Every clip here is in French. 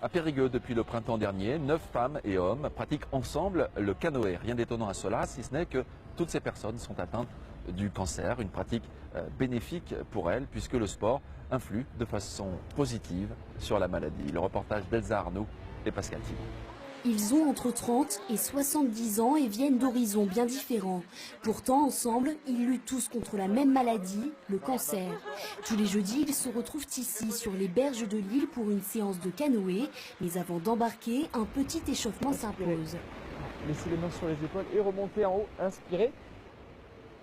À Périgueux, depuis le printemps dernier, 9 femmes et hommes pratiquent ensemble le canoë. Rien d'étonnant à cela, si ce n'est que toutes ces personnes sont atteintes du cancer, une pratique bénéfique pour elles, puisque le sport influe de façon positive sur la maladie. Le reportage d'Elsa Arnoux et Pascal Thibault. Ils ont entre 30 et 70 ans et viennent d'horizons bien différents. Pourtant, ensemble, ils luttent tous contre la même maladie, le cancer. Tous les jeudis, ils se retrouvent ici, sur les berges de l'île, pour une séance de canoë. Mais avant d'embarquer, un petit échauffement s'impose. Laissez les mains sur les épaules et remontez en haut, inspirez.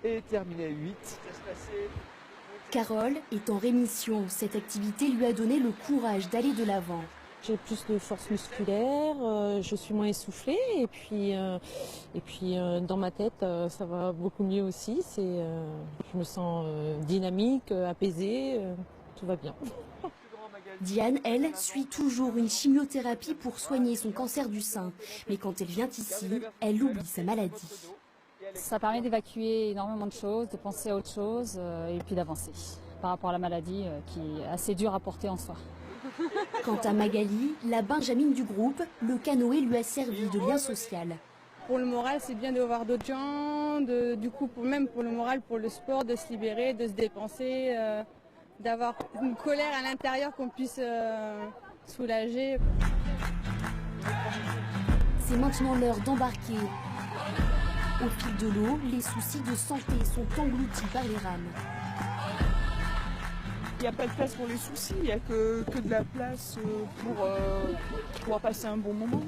Et terminez 8. Carole est en rémission. Cette activité lui a donné le courage d'aller de l'avant. J'ai plus de force musculaire, je suis moins essoufflée et puis dans ma tête ça va beaucoup mieux aussi. Je me sens dynamique, apaisée, tout va bien. Diane, elle, suit toujours une chimiothérapie pour soigner son cancer du sein. Mais quand elle vient ici, elle oublie sa maladie. Ça permet d'évacuer énormément de choses, de penser à autre chose et puis d'avancer par rapport à la maladie qui est assez dure à porter en soi. Quant à Magali, la benjamine du groupe, le canoë lui a servi de lien social. Pour le moral, c'est bien de voir d'autres gens, du coup, même pour le moral, pour le sport, de se libérer, de se dépenser, d'avoir une colère à l'intérieur qu'on puisse soulager. C'est maintenant l'heure d'embarquer. Au fil de l'eau, les soucis de santé sont engloutis par les rames. Il n'y a pas de place pour les soucis, il n'y a que de la place pour pouvoir passer un bon moment.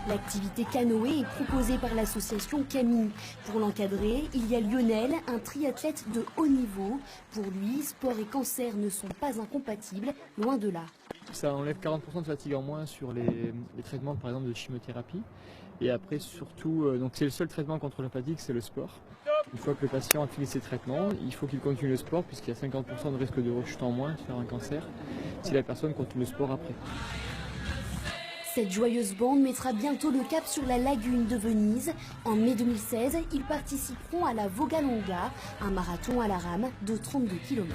L'activité canoë est proposée par l'association Camille. Pour l'encadrer, il y a Lionel, un triathlète de haut niveau. Pour lui, sport et cancer ne sont pas incompatibles, loin de là. Ça enlève 40% de fatigue en moins sur les traitements par exemple de chimiothérapie. Et après surtout, donc c'est le seul traitement contre la fatigue, c'est le sport. Une fois que le patient a fini ses traitements, il faut qu'il continue le sport puisqu'il y a 50% de risque de rechute en moins sur un cancer si la personne continue le sport après. Cette joyeuse bande mettra bientôt le cap sur la lagune de Venise. En mai 2016, ils participeront à la Vogalonga, un marathon à la rame de 32 km.